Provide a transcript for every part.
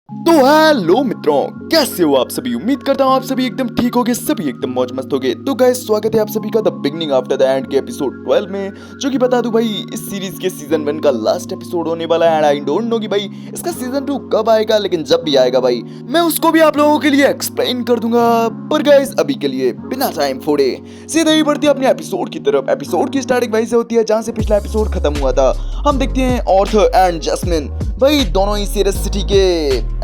तो हेलो मित्रों, कैसे हो आप सभी। उम्मीद करता हूँ आप सभी एकदम ठीक होगे, सभी एकदम मौज मस्त होगे। तो गाइस, स्वागत है आप सभी का the beginning after the end के एपिसोड 12 में, जो कि बता दूं भाई इस सीरीज के सीजन 1 का लास्ट एपिसोड होने वाला है। एंड आई डोंट नो कि भाई इसका सीजन 2 कब आएगा, लेकिन जब भी आएगा भाई मैं उसको भी आप लोगों के लिए एक्सप्लेन कर दूंगा। पर गाइस, अभी के लिए बिना टाइम फोड़े सीधे ही बढ़ते हैं अपने एपिसोड की तरफ। एपिसोड की स्टार्टिंग वहीं से होती है जहाँ से पिछला एपिसोड खत्म हुआ था। हम देखते हैं ऑर्थर एंड जैस्मिन भाई दोनों ही सीरियस सिटी के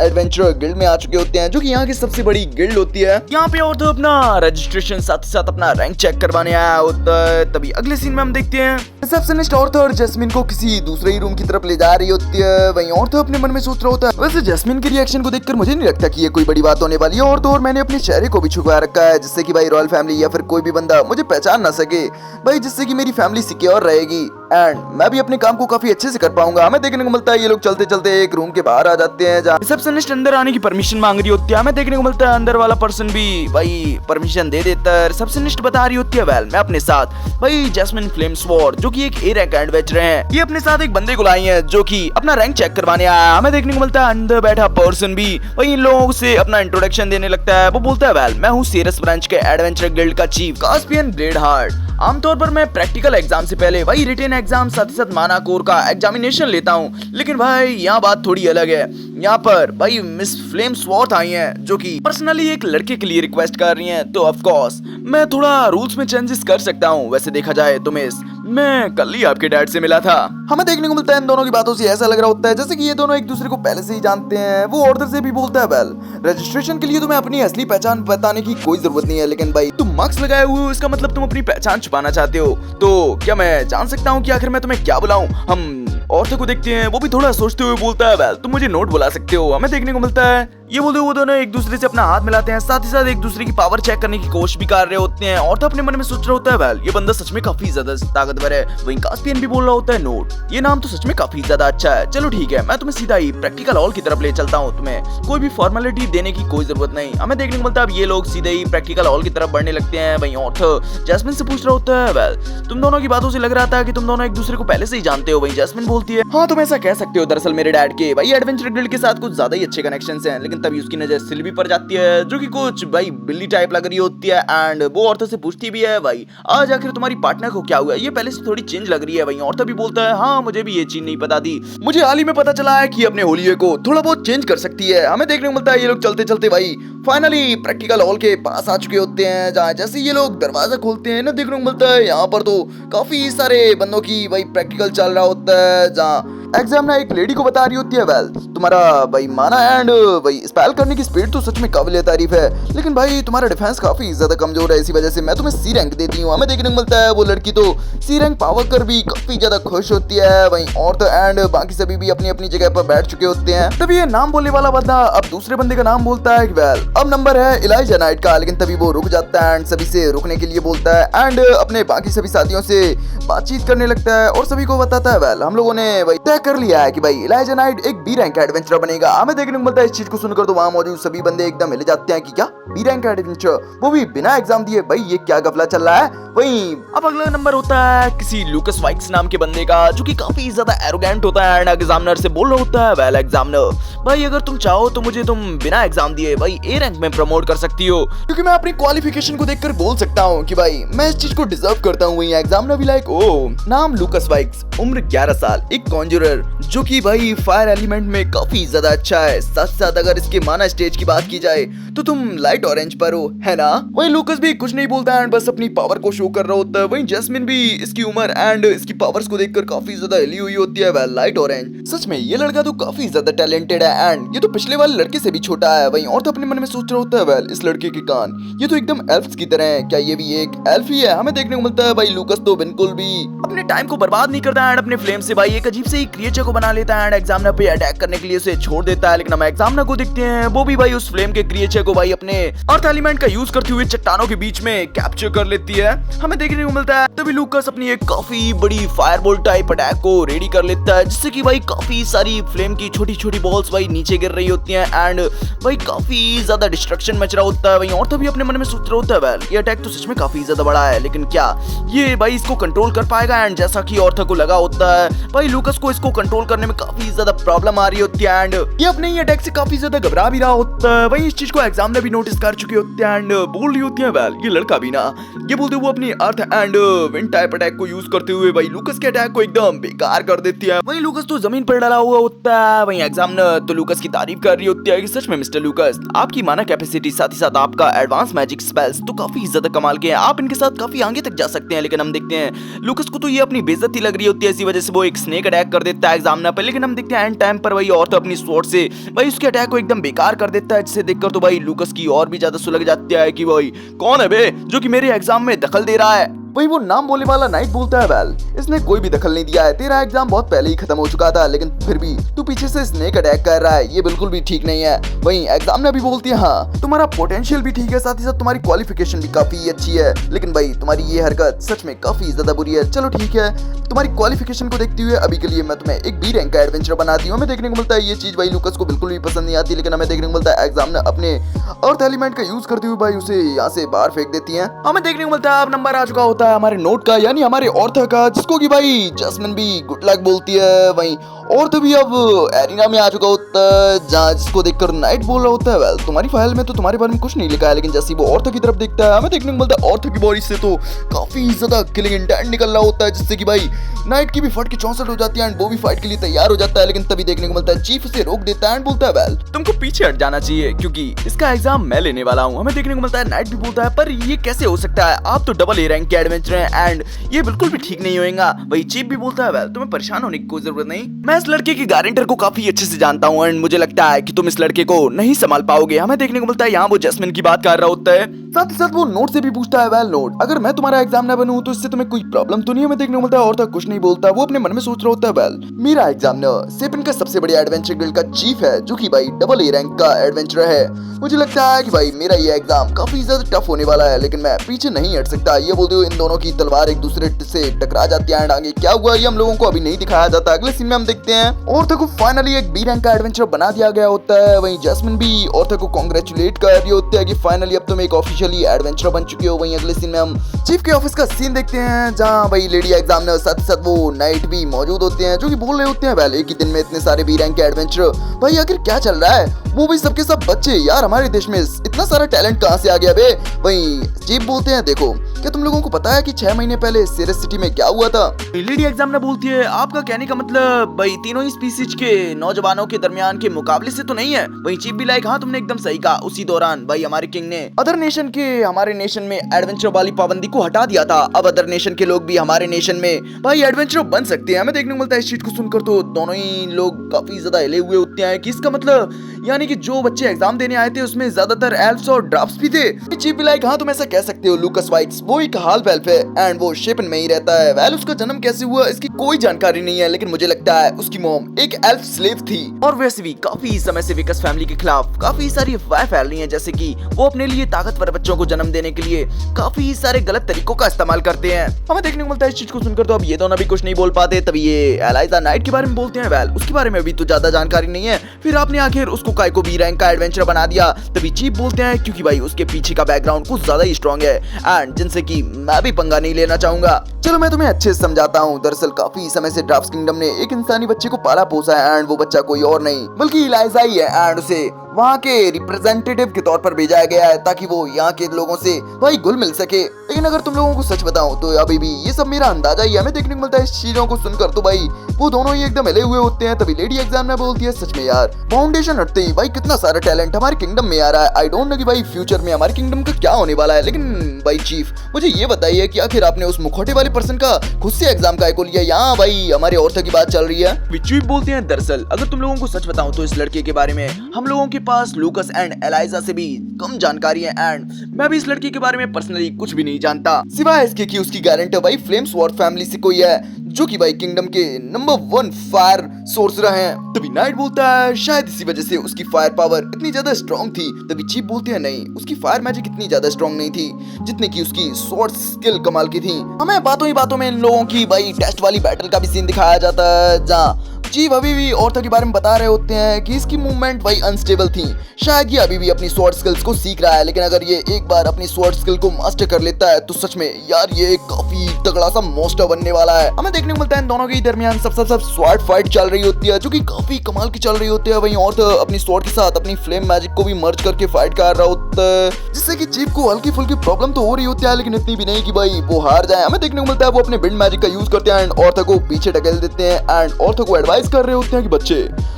एडवेंचर गिल्ड में आ चुके होते हैं, जो कि यहाँ की सबसे बड़ी गिल्ड होती है। यहाँ पे ऑर्थर अपना रजिस्ट्रेशन साथ ही साथ अपना रैंक चेक करवाने आया होता है। तभी अगले सीन में हम देखते हैं रिसेप्शनिस्ट ऑर्थर जैस्मिन को किसी दूसरे ही रूम की तरफ ले जा रही होती है। वहीं ऑर्थर अपने मन में सोच रहा होता है, वैसे जैस्मिन के रिएक्शन को देखकर मुझे नहीं लगता कि ये कोई बड़ी बात होने वाली है। और तो और मैंने अपने चेहरे को भी छुपा रखा है, जिससे कि भाई रॉयल फैमिली या फिर कोई भी बंदा मुझे पहचान ना सके भाई, जिससे कि मेरी फैमिली सिक्योर रहेगी एंड मैं भी अपने काम को काफी अच्छे से कर पाऊंगा। हमें देखने को मिलता है ये लोग चलते चलते एक रूम के बाहर आ जाते हैं जहाँ रिसेप्शनिस्ट अंदर आने की परमिशन मांग रही होती है। हमें देखने को मिलता है अंदर वाला पर्सन भी भाई परमिशन दे देता है। रिसेप्शनिस्ट बता रही होती है, वेल मैं अपने साथ भाई जैस्मिन फ्लेम स्वॉर्ड, जो कि एक ए रैंक एडवेंचर हैं, ये अपने साथ एक बंदे को लाई है जो कि अपना रैंक चेक करवाने आया। हमें देखने को मिलता है अंदर बैठा पर्सन भी वही इन लोगों से अपना इंट्रोडक्शन देने लगता है। वो बोलता है, वेल मैं हूँ सीरियस ब्रांच के एडवेंचर गिल्ड का चीफ कास्पियन ब्लेड हार्ट। आमतौर पर मैं प्रैक्टिकल एग्जाम से पहले वही रिटेन एग्जाम साथ ही साथ माना कोर का एग्जामिनेशन लेता हूँ, लेकिन भाई यहाँ बात थोड़ी अलग है। यहाँ पर भाई मिस फ्लेम स्वॉर्थ आई हैं, जो कि पर्सनली एक लड़के के लिए रिक्वेस्ट कर रही हैं। तो ऑफ कोर्स मैं थोड़ा रूल्स में चेंजेस कर सकता हूँ। वैसे देखा जाए तो मिस, मैं कल ही आपके डैड से मिला था। हमें देखने को मिलता है इन दोनों की बातों से ऐसा लग रहा होता है जैसे कि ये दोनों एक दूसरे को पहले से ही जानते हैं। वो ऑर्थर से भी बोलता है, वेल रजिस्ट्रेशन के लिए तुम्हें अपनी असली पहचान बताने की कोई जरूरत नहीं है, लेकिन भाई तुम मार्क्स लगाए हुए हो, इसका मतलब तुम अपनी पहचान छुपाना चाहते हो। तो क्या मैं जान सकता हूँ कि आखिर मैं तुम्हें क्या बुलाऊं। हम ऑर्थर को देखते हैं, वो भी थोड़ा सोचते हुए बोलता है, वेल तुम मुझे नोट बुला सकते हो। हमें देखने को मिलता है ये बोलते वो दोनों एक दूसरे से अपना हाथ मिलाते हैं, साथ ही साथ एक दूसरे की पावर चेक करने की कोशिश भी कर रहे होते हैं। ऑर्थर अपने मन में सोच रहा होता है, वेल ये बंदा सच में काफी ज्यादा ताकतवर है। वहीं कास्पियन भी बोल रहा होता है, नोट ये नाम तो सच में काफी ज्यादा अच्छा है। चलो ठीक है, मैं तुम्हें सीधा ही प्रैक्टिकल हॉल की तरफ ले चलता हूँ, तुम्हें कोई भी फॉर्मेलिटी देने की कोई जरूरत नहीं। हमें देखने को मिलता है अब ये लोग सीधे ही प्रैक्टिकल हॉल की तरफ बढ़ने लगते हैं। वहीं ऑर्थर जैस्मिन से पूछ रहा होता है, वेल तुम दोनों की बातों से लग रहा था कि तुम दोनों एक दूसरे को पहले से ही जानते हो। वहीं जैस्मिन बोलती है, हाँ तुम ऐसा कह सकते हो। दरअसल मेरे डैड के भाई एडवेंचर गिल्ड के साथ कुछ ज्यादा ही अच्छे कनेक्शंस हैं, लेकिन तभी उसकी नजर सिल्वी पर जाती है, जो कि कुछ भाई बिल्ली टाइप लग रही होती है। एंड वो ऑर्थर से पूछती भी है, भाई आज आखिर तुम्हारी पार्टनर को क्या हुआ, ये पहले से थोड़ी चेंज लग रही है। वहीं ऑर्थर भी बोलता है, हाँ मुझे भी ये चीज नहीं पता थी, मुझे हाल ही में पता चला है कि अपने होलिये को थोड़ा बहुत चेंज कर सकती है। हमें देखने को मिलता है ये लोग चलते चलते भाई फाइनली प्रैक्टिकल हॉल के पास आ चुके होते हैं, जहाँ जैसे ये लोग दरवाजा खोलते हैं ना, देखने को मिलता है यहाँ पर तो काफी सारे बंदों की भाई प्रैक्टिकल चल रहा होता है, जहाँ एग्जाम ना एक लेडी को बता रही होती है, वेल तुम्हारा भाई माना एंड भाई स्पेल करने की स्पीड तो सच में काबिल तारीफ है, लेकिन भाई तुम्हारा डिफेंस काफी ज्यादा कमजोर है, इसी वजह से मैं तुम्हें सी रैंक देती हूँ। हमें देखने को मिलता है वो लड़की तो सी रैंक पावर कर भी काफी ज्यादा खुश होती है। वहीं ऑर्थर एंड बाकी सभी भी अपनी अपनी जगह पर बैठ चुके होते हैं। तभी ये नाम बोलने वाला बंदा अब दूसरे बंदे का नाम बोलता है, वेल अब नंबर है इलाइजा नाइट का, लेकिन तभी वो रुक जाता है एंड सभी से रुकने के लिए बोलता है एंड अपने बाकी सभी साथियों से बातचीत करने लगता है और सभी को बताता है, वेल हम लोगों ने भाई तय कर लिया है कि भाई इलाइजा नाइट एक बी रैंक एडवेंचर बनेगा। हमें देखने को मिलता है इस चीज को सुनकर तो वहां मौजूद सभी बंदे एकदम हिल जाते हैं कि क्या बी रैंक एडवेंचर, वो भी बिना एग्जाम दिए, भाई ये क्या गफला चल रहा है। वहीं अब अगला नंबर होता है किसी लूकस वाइक्स नाम के बंदे का, जो कि काफी ज्यादा एरोगेंट होता है एंड एग्जामिनर से बोल रहा होता है, वेल एग्जामिनर भाई अगर तुम चाहो तो मुझे तुम बिना एग्जाम दिए भाई ए रैंक में प्रमोट कर सकती हो, क्योंकि मैं अपनी क्वालिफिकेशन को देखकर बोल सकता हूँ कि भाई मैं इस चीज को डिजर्व करता हूँ। वहीं एग्जामिनर भी लाइक, ओ नाम लूकस वाइक्स, उम्र 11 साल, एक कॉन्जुरर जो कि भाई फायर एलिमेंट में काफी ज्यादा अच्छा है, साथ साथ अगर इसके माना स्टेज की बात की जाए तो तुम लाइट ऑरेंज पर हो, है ना। वहीं लूकस भी कुछ नहीं बोलता एंड बस अपनी पावर को शो कर रहा होता है। वहीं जैस्मिन भी इसकी उम्र एंड इसकी पावर्स को देखकर काफी ज्यादा हिली हुई होती है, वेल लाइट ऑरेंज सच में ये लड़का तो काफी ज्यादा टैलेंटेड है एंड ये तो पिछले वाले लड़के से भी छोटा है। वहीं और तो अपने मन में सोच रहा होता है, वेल इस लड़के के कान ये तो एकदम एल्फ्स की तरह है, क्या ये भी एक एल्फ ही है। हमें देखने को मिलता है भाई लूकस तो बिल्कुल भी अपने टाइम को बर्बाद नहीं करता एंड अपने फ्लेम से भाई एक अजीब से ही क्रिएचर को बना लेता है एंड एग्जामिनर पे अटैक करने के लिए उसे छोड़ देता है। लेकिन हम एग्जामिनर को देखते हैं, वो भी भाई उस फ्लेम के क्रिएचर को भाई अपने अर्थ एलिमेंट का यूज करते हुए चट्टानों के बीच में कैप्चर कर लेती है। हमें देखने को मिलता है तभी लूकस अपनी एक काफी बड़ी फायरबॉल टाइप अटैक को रेडी कर लेता है, जिससे कि भाई काफी सारी फ्लेम की छोटी छोटी बॉल्स भाई नीचे गिर रही होती हैं एंड भाई काफी ज्यादा डिस्ट्रक्शन मच रहा होता है। वहीं और तभी अपने मन में सोच रहा होता है, वेल ये अटैक तो सच में काफी ज्यादा बड़ा है, लेकिन क्या ये भाई इसको कंट्रोल कर पाएगा। एंड जैसा कि ऑर्थर को लगा होता है भाई लूकस को इसको को कंट्रोल करने में काफी ज्यादा प्रॉब्लम आ रही होती है एंड ये अपने ही अटैक से काफी ज्यादा घबरा भी रहा होता है। वही इस चीज को एग्जाम ने भी नोटिस कर चुके होते हैं एंड बोल रही होती है वेल ये लड़का भी ना, ये बोलते वो अपनी earth and wind type attack को यूज करते हुए भाई लूकस के अटैक को एकदम बेकार कर देती है। वही लूकस तो जमीन पर डला हुआ होता है। वही एग्जाम ने तो लूकस की तारीफ कर रही होती है कि सच में मिस्टर लूकस आपकी माना कैपेसिटी साथ ही साथ आपका एडवांस मैजिक स्पेल्स तो काफी ज्यादा कमाल के हैं, आप इनके साथ काफी आगे तक जा सकते हैं। लेकिन हम देखते हैं लूकस को तो ये अपनी बेइज्जती लग रही होती है, इसी वजह से वो एक स्नेक अटैक कर देता है एग्जामिनर पर। लेकिन हम देखते हैं एंड टाइम पर वही और तो अपनी स्वॉर्ड से भाई उसके अटैक को एकदम बेकार कर देता है, जिसे देखकर तो भाई लूकस की और भी ज्यादा सुलग जाती है कि भाई कौन है बे जो कि मेरे एग्जाम में दखल दे रहा है। वही वो नाम बोलने वाला नाइट बोलता है वेल इसने कोई भी दखल नहीं दिया है, तेरा एग्जाम बहुत पहले ही खत्म हो चुका था, लेकिन फिर भी तू पीछे से स्नेक अटैक कर रहा है, ये बिल्कुल भी ठीक नहीं है। वही एग्जाम ने भी बोलती है हाँ तुम्हारा पोटेंशियल भी ठीक है, साथ ही साथ तुम्हारी क्वालिफिकेशन भी काफी अच्छी है, लेकिन भाई तुम्हारी ये हरकत सच में काफी ज्यादा बुरी है। चलो ठीक है तुम्हारी क्वालिफिकेशन को देखते हुए अभी के लिए मैं तुम्हें एक बी रैंक का एडवेंचर बनाती हूँ। हमें देखने को मिलता है ये चीज भाई लूकस को बिल्कुल भी पसंद नहीं आती, लेकिन हमें देखने को मिलता है एग्जाम ने अपने अर्थ एलिमेंट का यूज करते हुए भाई उसे यहाँ से बाहर फेंक देती है। हमें देखने को मिलता है अब नंबर आ चुका होता है हमारे नोट का यानी हमारे ऑर्थर का, जिसको कि भाई जैस्मिन भी गुड लक बोलती है। वहीं ऑर्थर भी अब एरिना में आ चुका होता है जहाँ जिसको देखकर नाइट बोल रहा होता है वेल तुम्हारी फाइल में तो तुम्हारे बारे में कुछ नहीं लिखा है, लेकिन जैसे वो ऑर्थर की तरफ देखता है हमें देखने को मिलता है ऑर्थर की बॉडी से तो काफी ज्यादा किलिंग इंटेंट निकल रहा होता है, जिससे कि भाई नाइट की भी फट के 64 हो जाती है एंड वो भी फाइट के लिए तैयार हो जाता है। लेकिन तभी देखने को मिलता है चीफ उसे रोक देता है एंड बोलता है वेल तुमको पीछे हट जाना चाहिए क्योंकि इसका एग्जाम मैं लेने वाला हूँ। हमें देखने को मिलता है नाइट भी बोलता है पर ये कैसे हो सकता है, आप तो डबल ए रैंक के एडवेंचर हैं एंड ये बिल्कुल भी ठीक नहीं होएगा। वही चीफ भी बोलता है वेल तुम्हें परेशान होने की कोई जरूरत नहीं, मैं इस लड़के की गारंटर को काफी अच्छे से जानता हूँ एंड मुझे लगता है कि तुम इस लड़के को नहीं संभाल पाओगे। हमें देखने को मिलता है यहाँ वो जैस्मिन की बात कर रहा होता है, साथ ही साथ वो नोट से भी पूछता है वेल नोट अगर मैं तुम्हारा एग्जाम ना बनूं तो इससे तुम्हें कोई प्रॉब्लम तो नहीं है। हमें देखने को मिलता है और तक कुछ नहीं बोलता, वो अपने मन में सोच रहा होता है वेल मेरा एग्जामिनर सेपिन का सबसे बड़े एडवेंचर गिल्ड का चीफ है जो कि भाई डबल ए रैंक का एडवेंचर है, मुझे लगता है कि भाई मेरा ये एग्जाम काफी ज्यादा टफ होने वाला है, लेकिन मैं पीछे नहीं हट सकता। ये बोलते हुए इन दोनों की तलवार एक दूसरे से टकरा जाती है एंड आगे क्या हुआ ये हम लोगों को अभी नहीं दिखाया जाता, अगले सीन में हम देखते हैं ऑर्थर को फाइनली एक बी रैंक का एडवेंचर बना दिया गया होता है। वहीं जैस्मिन भी ऑर्थर को कांग्रेचुलेट कर रही होती है कि फाइनली अब तुम एक ऑफिशियली एडवेंचर बन चुके हो। वहीं अगले सीन में हम चीफ के ऑफिस का सीन देखते हैं जहां भाई लेडी एग्जामिनर साथ ही साथ वो नाइट भी मौजूद होते हैं जो कि बोल रहे होते हैं वेल एक ही दिन में इतने सारे बी रैंक के एडवेंचर, भाई आखिर क्या चल रहा है, वो भी सबके सब बच्चे यार हमारे देश में इतना सारा टैलेंट कहाँ से आ गया बे। वहीं चीफ बोलते हैं देखो क्या तुम लोगों को पता है कि 6 महीने पहले सीरस सिटी में क्या हुआ था। लेडी एग्जामिनर बोलती है आपका कहने का मतलब भाई तीनों ही स्पीसीज के नौजवानों के दरमियान के मुकाबले से तो नहीं है। वहीं चीफ भी लाइक हाँ तुमने एकदम सही कहा, उसी दौरान भाई हमारे किंग ने अदर नेशन के हमारे नेशन में एडवेंचर वाली पाबंदी को हटा दिया था, अब अदर नेशन के लोग भी हमारे नेशन में भाई एडवेंचर बन सकते हैं। हमें देखने को मिलता है इस चीज को सुनकर तो दोनों ही लोग काफी ज्यादा हिले हुए होते हैं कि इसका मतलब यानी कि जो बच्चे एग्जाम देने आए थे उसमें ज्यादातर एल्फ्स और ड्राफ्ट्स भी थे। चीफ भी लाइक हाँ तुम ऐसा कह सकते हो, लूकस वाइट्स वो एक हाल्फ एल्फ है एंड वो शेपन में ही रहता है। वेल उसका जन्म कैसे हुआ इसकी कोई जानकारी नहीं है, लेकिन मुझे लगता है उसकी मॉम एक एल्फ स्लेव थी। और वैसे भी काफी समय से विकस फैमिली के खिलाफ काफी सारी अफवाहें फैल रही हैं, जैसे कि वो अपने लिए ताकतवर बच्चों को जन्म देने के लिए काफी सारे गलत तरीकों का इस्तेमाल करते हैं। हमें देखने को मिलता है इस चीज को सुनकर तो अब ये दोनों भी कुछ नहीं बोल पाते, तभी ये एलाइजा नाइट के बारे में बोलते हैं वेल उसके बारे में अभी तो ज्यादा जानकारी नहीं है, फिर आपने आखिर उसको काय को बी रैंक का एडवेंचर बना दिया। तभी चीफ बोलते हैं क्योंकि भाई उसके पीछे का बैकग्राउंड कुछ ज्यादा ही स्ट्रॉन्ग है एंड जिनसे कि मैं भी पंगा नहीं लेना चाहूंगा। चलो मैं तुम्हें अच्छे से समझाता हूँ। दरअसल काफी समय से ड्राफ्ट्स किंगडम ने एक इंसानी बच्चे को पाला पोसा है एंड वो बच्चा कोई और नहीं बल्कि इलाइजा ही है एंड उसे वहाँ के रिप्रेजेंटेटिव के तौर पर भेजा गया है ताकि वो यहाँ के लोगों से भाई घुल मिल सके। लेकिन अगर तुम लोगों को सच बताऊं तो अभी भी ये सब मेरा अंदाजा ही है। हमें देखने को मिलता है इस चीजों को सुनकर तो भाई वो दोनों ही एकदम हिले हुए होते हैं। तभी लेडी एग्जामिनर बोलती है सच में यार फाउंडेशन हटते ही भाई कितना सारा टैलेंट हमारे किंगडम में आ रहा है। आई डोंट नो कि भाई फ्यूचर में हमारे किंगडम का क्या होने वाला है, लेकिन भाई चीफ मुझे ये बताइए कि आखिर आपने उस मुखौटे वाले पर्सन का खुद से एग्जाम काय को लिया, यहाँ भाई हमारे औरतों की बात चल रही है। चीफ बोलते हैं दरअसल अगर तुम लोगों को सच बताऊं तो इस लड़के के बारे में हम लोगों के पास लूकस एंड एलाइजा से भी कम जानकारी है एंड मैं भी इस लड़की के बारे में पर्सनली कुछ भी नहीं जानता, सिवाय इसके कि उसकी गारंटी भाई फ्लेम स्वॉर्ड फैमिली से कोई है जो कि भाई किंगडम के नंबर 1 फायर सोर्स रहे हैं। तभी नाइट बोलता है शायद इसी वजह से उसकी फायर पावर इतनी ज्यादा स्ट्रॉन्ग थी। तभी चीफ बोलते हैं नहीं उसकी फायर मैजिक इतनी ज्यादा स्ट्रॉन्ग नहीं थी जितनी की उसकी स्वॉर्ड स्किल कमाल की थी। हमें बातों ही बातों में इन लोगों की भाई टेस्ट वाली बैटल का भी सीन दिखाया जाता है जहाँ चीफ अभी भी ऑर्थर के बारे में बता रहे होते हैं कि इसकी मूवमेंट भाई अनस्टेबल थी, शायद ये अभी भी अपनी स्वॉर्ड स्किल्स को सीख रहा है, लेकिन अगर ये एक बार अपनी स्वॉर्ड स्किल को मास्टर कर लेता है तो सच में यार ये काफी तगड़ा सा मॉन्स्टर बनने वाला है। हमें देखने को मिलता है इन दोनों के दरमियान सब स्वॉर्ड फाइट चल रही होती है जो कि काफी कमाल की चल रही होती है। वहीं ऑर्थर अपनी स्वॉर्ड के साथ अपनी फ्लेम मैजिक को भी मर्ज करके फाइट कर रहा होता है, जिससे कि चीफ को हल्की फुल्की प्रॉब्लम तो हो रही होती है, लेकिन इतनी भी नहीं कि भाई वो हार जाए। हमें देखने को मिलता है वो अपने विंड मैजिक का यूज करते हैं एंड ऑर्थर को पीछे ढकेल देते हैं एंड ऑर्थर को एडवाइस कर रहे होते हैं कि बच्चे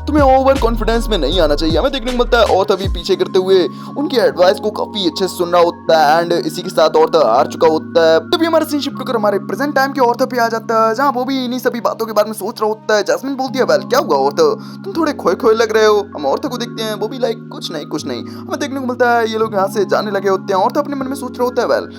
तुम्हें ओवर कॉन्फिडेंस में नहीं आना चाहिए। हमें देखने को मिलता है ऑर्थर भी पीछे करते हुए उनकी एडवाइस को काफी अच्छे से सुन रहा होता है एंड इसी के साथ ऑर्थर हार चुका होता है। तभी हमारा सीन शिफ्ट होकर हमारे प्रेजेंट टाइम के ऑर्थर पे आ जाता है, जहाँ वो भी इन्हीं सभी बातों के बारे में सोच रहा होता है। जैस्मिन बोलती है वेल क्या हुआ ऑर्थर, तुम थोड़े खोए खोए लग रहे हो। हम ऑर्थर को देखते हैं, वो भी लाइक कुछ नहीं। हमें देखने को मिलता है ये लोग यहाँ से जाने लगे होते हैं। ऑर्थर अपने मन में सोच रहा होता है वेल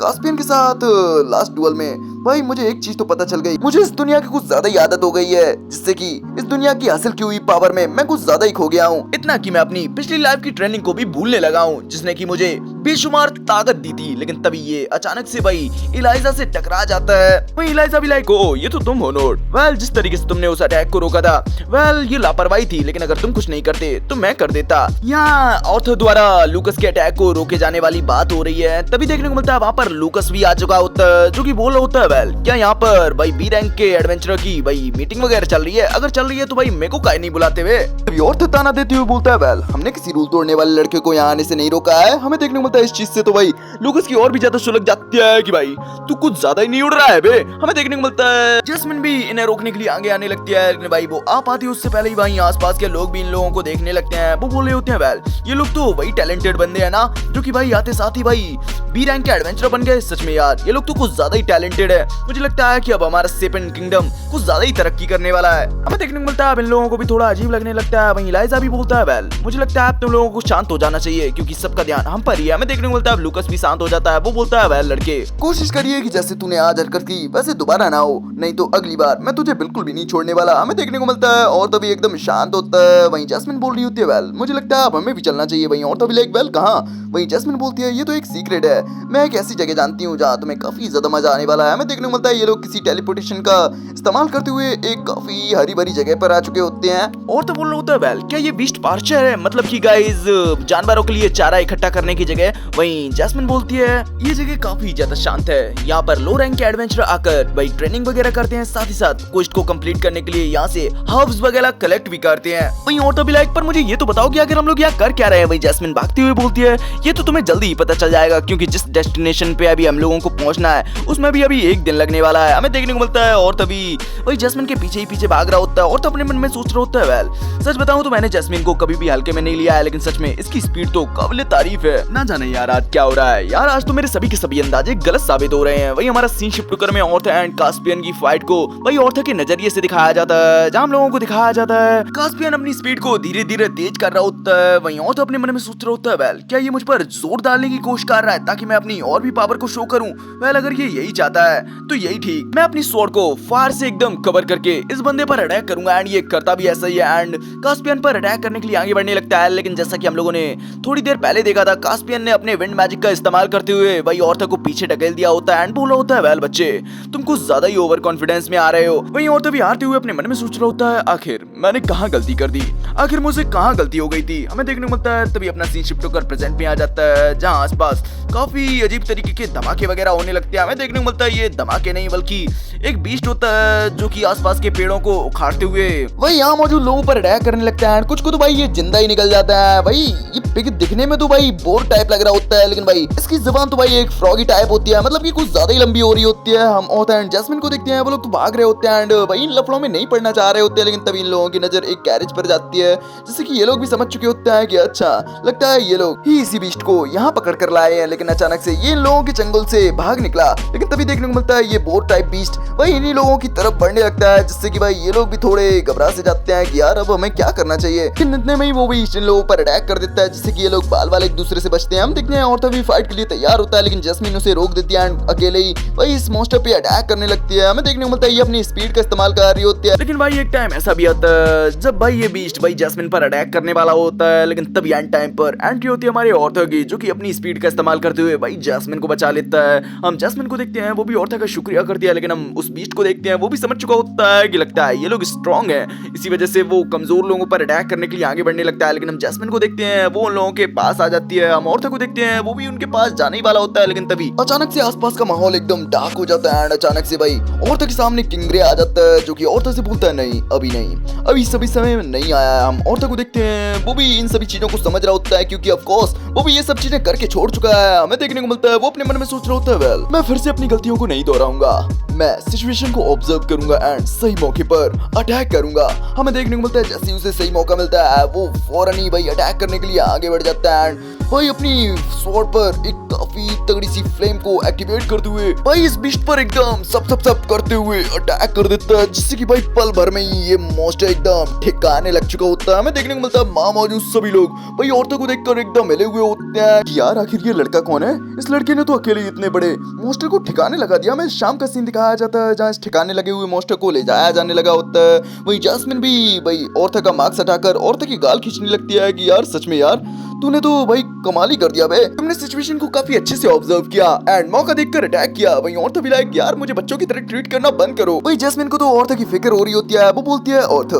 कास्पियन के साथ लास्ट डुअल में भाई मुझे एक चीज तो पता चल गई, मुझे इस दुनिया की कुछ ज्यादा ही आदत हो गई है, जिससे कि इस दुनिया की हासिल की हुई पावर में मैं कुछ ज्यादा ही खो गया हूँ। इतना कि मैं अपनी पिछली लाइफ की ट्रेनिंग को भी भूलने लगा हूँ, जिसने कि मुझे बेशुमार ताकत दी थी। लेकिन तभी ये अचानक से भाई इलाइजा से टकरा जाता है। वही इलाइजा भी लाइक ओ ये तो तुम हो नोट, वेल जिस तरीके से तुमने उस अटैक को रोका था वेल ये लापरवाही थी, लेकिन अगर तुम कुछ नहीं करते तो मैं कर देता। यहाँ ऑर्थर द्वारा लूकस के अटैक को रोके जाने वाली बात हो रही है। तभी देखने को मिलता है वहाँ पर लूकस भी आ चुका होता है, जो कि बोल रहा होता है वेल क्या यहाँ पर भाई बी रैंक के एडवेंचरर की भाई मीटिंग वगैरह चल रही है, अगर चल रही है तो भाई मेरे को काहे नहीं बुलाते हुए। तभी ऑर्थर ताना देते हुए बोलता है वेल हमने किसी रूल तोड़ने वाले लड़के को यहाँ आने से नहीं रोका है। हमें देखने को मिलता है इस चीज से तो भाई लूकस की और भी ज्यादा सुलग जाती है कि भाई तू कुछ ज्यादा ही नहीं उड़ रहा है बे। हमें देखने को मिलता है जैस्मिन भी इन्हें रोकने के लिए आगे आने लगती है, लेकिन भाई वो आ पाती है उससे पहले ही वहीं आसपास के लोग भी इन लोगों को देखने लगते हैं। वो बोल रहे होते हैं वेल ये लोग तो वही टैलेंटेड बंदे हैं ना जो कि भाई आते साथ ही भाई बी रैंक के एडवेंचरर बन गए। सच में यार ये लोग तो कुछ ज्यादा ही टैलेंटेड है। मुझे लगता है कि अब हमारा सेपेन किंगडम कुछ ज्यादा ही तरक्की करने वाला है। हमें देखने को मिलता है अब इन लोगों को भी थोड़ा अजीब लगने लगता है। वहीं इलाइजा भी बोलता है वेल मुझे लगता है अब तुम लोगों को शांत हो जाना चाहिए क्योंकि सबका ध्यान हम पर ही है। हमें देखने को मिलता है अब लूकस भी शांत हो जाता है। वो बोलता है वेल लड़के कोशिश करिए कि जैसे तूने आज हरकत की वैसे दोबारा ना हो, नहीं तो अगली बार मैं तुझे बिल्कुल भी नहीं छोड़ने वाला। हमें देखने को मिलता है और तभी एकदम शांत होता है। वहीं जैस्मिन बोल रही होती है वेल मुझे लगता है अब हमें भी चलना चाहिए। वहीं और तभी लाइक वेल कहाँ। वहीं जैस्मिन बोलती है ये तो एक सीक्रेट है, मैं एक ऐसी जगह जानती हूँ जहाँ तुम्हें काफी ज्यादा मजा आने वाला है। हमें देखने को मिलता है ये लोग किसी टेलीपोर्टेशन का इस्तेमाल करते हुए एक काफी हरी भरी जगह पर आ चुके होते हैं। और तो बोल रहा होता है वेल क्या ये बीस्ट पार्चर है, मतलब कि गाइस जानवरों के लिए चारा इकट्ठा करने की जगह। वहीं जैस्मिन बोलती है ये जगह काफी ज्यादा शांत है, यहाँ पर लो रैंक के एडवेंचरर आकर भाई ट्रेनिंग वगैरह करते हैं, साथ ही साथ क्वेस्ट को कंप्लीट करने के लिए यहाँ से हर्ब्स वगैरह कलेक्ट भी करते हैं। वहीं और तो भी लाइक पर मुझे ये तो बताओ कि आखिर हम लोग यहाँ कर क्या रहे हैं। वही जैस्मिन भागती हुई बोलती है ये तो तुम्हें जल्दी ही पता चल जाएगा क्योंकि जिस डेस्टिनेशन पे अभी हम लोगों को पहुंचना है उसमें भी अभी एक दिन लगने वाला है। हमें देखने को मिलता है और तभी वही जैस्मिन के पीछे ही पीछे भाग रहा होता है और तो अपने मन में सोच रहा होता है वेल सच बताऊं तो मैंने जैस्मिन को कभी भी हल्के में नहीं लिया है, लेकिन सच में इसकी स्पीड तो काबिले तारीफ है। ना जाने यार आज क्या हो रहा है यार, आज तो मेरे सभी के सभी अंदाजे गलत साबित हो रहे हैं। वही हमारा सीन शिफ्ट होकर में ऑर्थर एंड कास्पियन की फाइट को वही ऑर्थर के नजरिए से दिखाया जाता है, जहां हम लोगों को दिखाया जाता है कास्पियन अपनी स्पीड को धीरे धीरे तेज कर रहा होता है। वहीं ऑर्थर अपने मन में सोच रहा होता है वेल क्या ये मुझ पर जोर डालने की कोशिश कर रहा है ताकि मैं अपनी और भी पावर को शो करूं। वेल अगर ये यही चाहता है तो यही ठीक, मैं अपनी स्वॉर्ड को फार से एकदम कवर करके इस बंदे पर अटैक करूंगा एंड ये करता भी ऐसा ही है एंड कास्पियन पर अटैक करने के लिए आगे बढ़ने लगता है। लेकिन जैसा कि हम लोगों ने थोड़ी देर पहले देखा था कास्पियन ने अपने विंड मैजिक का इस्तेमाल करते हुए वही ऑर्थर को पीछे ढकेल दिया होता है एंड बोला होता है वेल बच्चे तुम कुछ ज्यादा ही ओवर कॉन्फिडेंस में आ रहे हो। वहीं ऑर्थर भी हारते हुए अपने मन में सोच रहा होता है आखिर मैंने कहाँ गलती कर दी, आखिर मुझसे कहाँ गलती हो गई थी। हमें देखने को मिलता है तभी अपना सीन शिफ्ट होकर प्रेजेंट में आ जाता है, जहाँ आसपास काफी अजीब तरीके के धमाके वगैरह होने लगते हैं। हमें देखने को मिलता है ये धमाके नहीं बल्कि एक बीस्ट होता है जो कि आसपास के पेड़ों को उखाड़ते हुए वही यहाँ मौजूद लोगों पर अटैक करने लगता है। कुछ को तो भाई ये जिंदा ही निकल जाता है। भाई ये पिग दिखने में तो भाई बोर टाइप लग रहा होता है, लेकिन भाई इसकी जुबान तो भाई एक फ्रॉगी टाइप होती है, मतलब कि कुछ ज्यादा ही लंबी हो रही होती है। हम ऑर्थर एंड जैस्मिन को देखते हैं, वो लोग तो भाग रहे होते हैं एंड भाई इन लफड़ों में नहीं पड़ना चाह रहे होते हैं, लेकिन तभी इन लोगों की नजर एक कैरेज पर जाती है, जिससे कि ये लोग भी समझ चुके होते हैं कि अच्छा लगता है ये लोग ही इसी बीस्ट को यहाँ पकड़ कर लाए हैं। लेकिन अचानक से ये इन लोगों के चंगुल से भाग निकला, लेकिन तभी देखने को मिलता है ये बोर टाइप बीस्ट वही इन्हीं लोगों की तरफ बढ़ने लगता है, जिससे कि भाई ये लोग भी थोड़े घबरा से जाते हैं कि यार अब हमें क्या करना चाहिए। लेकिन इतने में ही वो भी इन लोगों पर अटैक कर देता है, जिससे जैसे कि ये लोग बाल वाले एक दूसरे से बचते हैं। हम देखते हैं औरतें भी फाइट के लिए तैयार होता है, लेकिन जैस्मिन उसे रोक देती है एंड अकेले ही भाई इस मॉन्स्टर पे अटैक करने लगती है। हमें देखने को मिलता है ये अपनी स्पीड का इस्तेमाल कर रही होती है, लेकिन भाई एक टाइम ऐसा भी आता है जब भाई ये बीस्ट भाई जैस्मिन पर अटैक करने वाला होता है, लेकिन तभी एंड टाइम पर एंट्री होती है हमारे औरतों की, जो कि अपनी स्पीड का इस्तेमाल करते हुए भाई जैस्मिन को बचा लेता है। हम जैस्मिन को देखते हैं वो भी औरतों का शुक्रिया करती है, लेकिन हम उस बीस्ट को देखते हैं वो भी समझ चुका होता है कि लगता है ये लोग स्ट्रांग है, इसी वजह से वो कमजोर लोगों पर अटैक करने के लिए आगे बढ़ने लगता है। लेकिन हम जैस्मिन को देखते हैं वो उन लोगों के पास आ जाती है। हम औरतों को देखते हैं वो भी उनके पास जाने ही वाला होता है, लेकिन तभी अचानक से आसपास का माहौल एकदम डार्क हो जाता है एंड अचानक से भाई औरतों के सामने किंगरे आ जाता है, जो कि औरतों से बोलता है नहीं अभी नहीं, अभी सभी समय में नहीं आया है। हम औरतों को देखते हैं वो भी इन सभी चीजों को समझ रहा होता है, क्योंकि ऑफ कोर्स वो भी ये सब चीजें करके छोड़ चुका है। हमें देखने को मिलता है वो अपने मन में सोच रहा होता है वेल मैं फिर से अपनी गलतियों को नहीं दोहराऊंगा, मैं सिचुएशन को ऑब्जर्व करूंगा एंड सही मौके पर अटैक करूंगा। हमें देखने को मिलता है जैसे ही उसे सही मौका मिलता है वो फौरन ही भाई अटैक करने के लिए आगे बढ़ जाता है एंड भाई अपनी स्वॉर्ड पर एक काफी तगड़ी सी फ्लेम को एक्टिवेट करते हुए भाई इस बीस्ट पर एकदम सब करते हुए अटैक कर देता है, जिससे कि भाई पल भर में ही ये मॉन्स्टर एकदम ठिकाने लग चुका होता है। हमें देखने को मिलता है मां मौजूद सभी लोग भाई औरतों को देखकर एकदम हिले हुए होते हैं कि यार आखिर ये लड़का कौन है, इस लड़के ने तो अकेले इतने बड़े मॉन्स्टर को ठिकाने लगा दिया। हमें शाम का सीन दिखाया जाता है जहाँ इस ठिकाने लगे हुए मॉन्स्टर को ले जाया जाने लगा होता है। वही जैस्मिन भी भाई औरता का मास्क हटाकर औरता की गाल खींचने लगती है कि यार सच में यार तूने तो भाई कमाल ही कर दिया बे, तुमने सिचुएशन को काफी अच्छे से ऑब्जर्व किया एंड मौका देखकर अटैक किया। वही औरत भी लाइक यार मुझे बच्चों की तरह ट्रीट करना बंद करो। वही जैस्मिन को तो औरत की फिक्र हो रही होती है, वो बोलती है औरत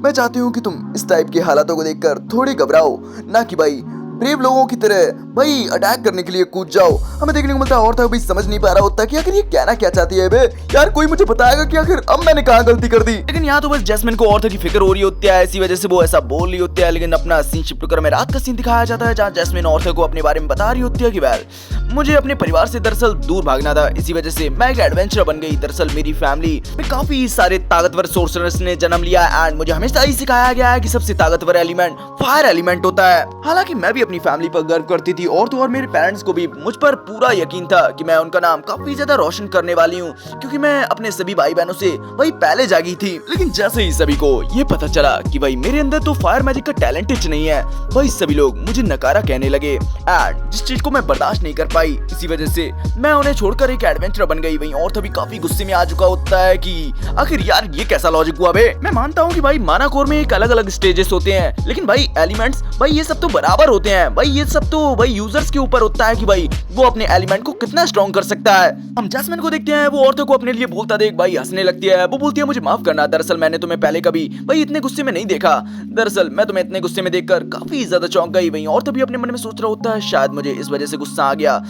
मैं चाहती हूँ कि तुम इस टाइप के हालातों को देखकर थोड़ी घबराओ, ना कि भाई ब्रेव लोगों की तरह भाई अटैक करने के लिए कूद जाओ। हमें देखने को मिलता है औरत भी समझ नहीं पा रहा होता कि आखिर ये कहना क्या चाहती है बे, यार कोई मुझे बताएगा कि आखिर अब मैंने कहाँ गलती कर दी। लेकिन यहाँ तो बस जैस्मिन को औरत की फिक्र हो रही होती है, इसी वजह से वो ऐसा बोल रही होती है। लेकिन अपना सीन शिफ्ट कर में रात का सीन दिखाया जाता है जहाँ जैस्मिन औरत को अपने बारे में बता रही होती है कि वेल मुझे अपने परिवार से दरअसल दूर भागना था, इसी वजह से मैं एक एडवेंचर बन गई। दरअसल मेरी फैमिली में काफी सारे ताकतवर सोर्सरर्स ने जन्म लिया एंड मुझे हमेशा ही सिखाया गया है कि सबसे ताकतवर एलिमेंट फायर एलिमेंट होता है। हालांकि मैं भी अपनी फैमिली पर गर्व करती थी और तो और मेरे पेरेंट्स को भी मुझ पर पूरा यकीन था कि मैं उनका नाम काफी ज्यादा रोशन करने वाली हूँ, क्योंकि मैं अपने सभी भाई बहनों से वही पहले जागी थी। लेकिन जैसे ही सभी को ये पता चला कि भाई मेरे अंदर तो फायर मैजिक का टैलेंट नहीं है, वही सभी लोग मुझे नकारा कहने लगे एंड जिस चीज को मैं बर्दाश्त नहीं कर पाई, इसी वजह से मैं उन्हें छोड़कर एक एडवेंचर बन गई। वहीं और तभी काफी गुस्से में आ चुका होता है कि आखिर यार ये कैसा लॉजिक हुआ बे। मैं मानता हूँ कि भाई माना कोर में एक अलग अलग स्टेजेस होते हैं, लेकिन भाई एलिमेंट्स भाई ये सब तो बराबर होते हैं। भाई ये सब तो भाई यूजर्स के ऊपर होता है कि भाई वो अपने एलिमेंट को कितना स्ट्रॉन्ग कर सकता है। हम जैस्मिन को देखते हैं वो औरतों को अपने लिए बोलता देख भाई हंसने लगती है। वो बोलती है मुझे माफ करना, दरअसल मैंने तुम्हें पहले कभी भाई इतने गुस्से में नहीं देखा, दरअसल मैं तुम्हें इतने गुस्से में देखकर काफी ज्यादा चौंक गई। वहीं औरत भी अपने मन में सोच रहा होता है शायद मुझे इस वजह से गुस्सा आ गया,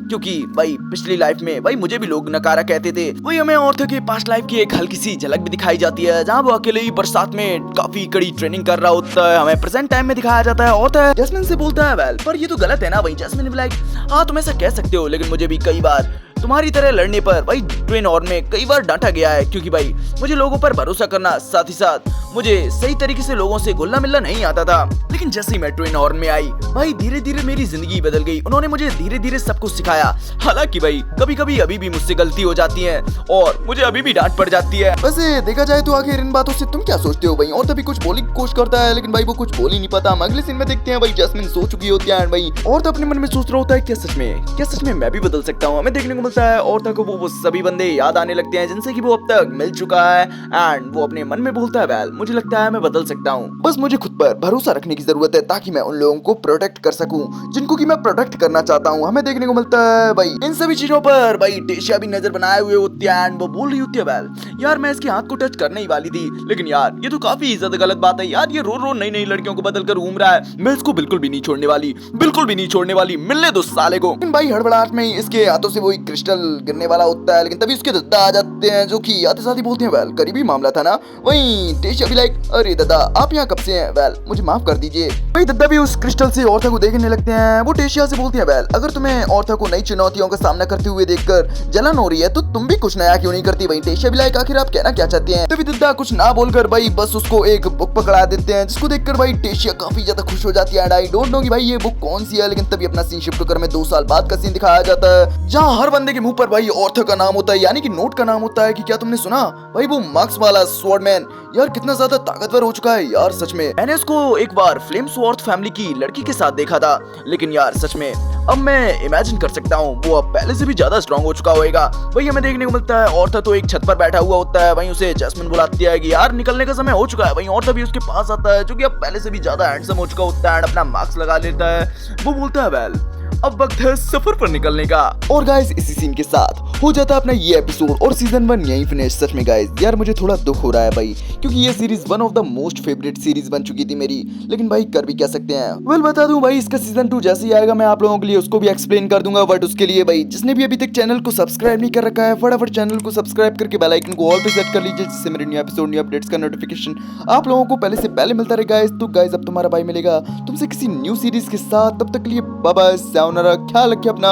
क्योंकि भाई पिछली लाइफ में भाई मुझे भी लोग नकारा कहते थे। वही हमें औरतों के पास्ट लाइफ की एक हल्की सी झलक भी दिखाई जाती है जहाँ वो अकेले ही बरसात में काफी कड़ी ट्रेनिंग कर रहा होता है। हमें प्रेजेंट टाइम में दिखाया जाता है। औरत जैस्मिन से बोलता है वेल पर ये तो गलत है ना। वही जैस्मिन भी लाइक हाँ तुम ऐसा कह सकते हो, लेकिन मुझे भी कई बार तुम्हारी तरह लड़ने पर भाई ट्रेन और में कई बार डांटा गया है, क्योंकि भाई मुझे लोगों पर भरोसा करना, साथ ही साथ मुझे सही तरीके से लोगों से घुलना मिलना नहीं आता था। लेकिन जैसे ही मैं ट्रेन और में आई भाई धीरे धीरे मेरी जिंदगी बदल गई। उन्होंने मुझे धीरे धीरे सब कुछ सिखाया। हालांकि भाई कभी कभी अभी भी मुझसे गलती हो जाती है और मुझे अभी भी डांट पड़ जाती है। वैसे देखा जाए तो आखिर इन बातों से तुम क्या सोचते हो भाई। और तभी कुछ बोलने की कोशिश करता है, लेकिन भाई वो कुछ बोल ही नहीं पाता। हम अगले सीन में देखते हैं भाई जैस्मिन सो चुकी होती है भाई और तो अपने मन में सोच रहा होता है क्या सच में मैं भी बदल सकता हूँ। हमें देखने को मिलता है औरत को वो सभी बंदे याद आने लगते हैं जिनसे कि वो अब तक मिल चुका है एंड वो अपने मन में बोलता है वेल मुझे लगता है मैं बदल सकता हूँ, बस मुझे खुद पर भरोसा रखने की जरूरत है ताकि मैं उन लोगों को प्रोटेक्ट कर सकूं जिनको कि मैं प्रोटेक्ट करना चाहता हूँ। हमें देखने को मिलता है भाई इन सभी चीजों पर भाई टेशिया भी नजर बनाए हुए होती है एंड वो बोल रही होती है वेल यार मैं इसके हाथ को टच करने ही वाली थी, लेकिन यार ये तो काफी ज्यादा गलत बात है यार। ये रो नई नई लड़कियों को बदल कर घूम रहा है, मैं इसको बिल्कुल भी नहीं छोड़ने वाली, बिल्कुल भी नहीं छोड़ने वाली, मिलने दो साले को। भाई हड़बड़ाहट में इसके हाथों से वही क्रिस्टल गिरने वाला होता है, लेकिन तभी उसके दादा आ जाते हैं जो कि आते साथ ही बोलते हैं वेल करीबी मामला था ना। वहीं टेशिया भी लाइक अरे दादा आप यहाँ कब से हैं, वेल मुझे माफ कर दीजिए। भाई दादा भी उस क्रिस्टल से औरता को देखने लगते हैं। वो टेशिया से बोलती है वेल अगर तुम्हें औरता को नई चुनौतियों का सामना करते हुए देखकर जलन हो रही है तो तुम भी कुछ नया क्यों नहीं करती। वहीं टेशिया भी लाइक आखिर आप कहना क्या चाहते हैं। तभी दादा कुछ ना बोलकर भाई बस उसको एक बुक पकड़ा देते हैं, जिसको देखकर भाई टेशिया काफी ज्यादा खुश हो जाती है। आई डोंट नो कि भाई ये बुक कौन सी है, लेकिन तभी अपना सीन शिफ्ट कर में 2 साल बाद का सीन दिखाया जाता है जहाँ हर बंदे के मुंह पर भाई ऑर्थर का नाम होता है, यानी कि नोट का नाम होता है कि क्या तुमने सुना भाई वो मार्क्स वाला स्वॉर्डमैन यार कितना ज्यादा ताकतवर हो चुका है यार। सच में मैंने उसको एक बार फ्लेम स्वॉर्ड फैमिली की लड़की के साथ देखा था, लेकिन यार सच में अब मैं इमेजिन कर सकता हूँ वो अब पहले से भी ज्यादा स्ट्रांग हो चुका होगा। वही हमें देखने को मिलता है ऑर्थर तो एक छत पर बैठा हुआ होता है, वहीं उसे जैस्मिन बुलाती है कि यार निकलने का समय हो चुका है। वहीं ऑर्थर भी उसके पास आता है जो कि अब पहले से भी ज्यादा हैंडसम हो चुका होता है, अपना मास्क लगा लेता है। वो बोलता है वेल अब वक्त है सफर पर निकलने का। और गाइस इसी सीन के साथ हो जाता है अपना ये एपिसोड और सीजन 1 यहीं फिनिश। सच में गाइस यार मुझे थोड़ा दुख हो रहा है भाई, क्योंकि ये series one of the most favourite series बन चुकी थी मेरी, लेकिन भाई कर भी क्या सकते हैं। वेल बता दूं भाई इसका सीजन 2 जैसे ही आएगा मैं आप लोगों के लिए उसको भी एक्सप्लेन कर दूंगा, बट उसके लिए भाई जिसने भी अभी तक चैनल को सब्सक्राइब नहीं कर रखा है फटाफट चैनल को सब्सक्राइब करके बेल आइकन को ऑल पे सेट कर लीजिए, जिससे मेरे न्यू एपिसोड न्यू अपडेट्स का नोटिफिकेशन आप लोगों को पहले से पहले मिलता रहेगा। तो गाइस अब तुम्हारा भाई मिलेगा तुमसे किसी न्यू सीरीज के साथ, तब तक के लिए बाय बाय, सायोनारा, ख्याल रखिए अपना।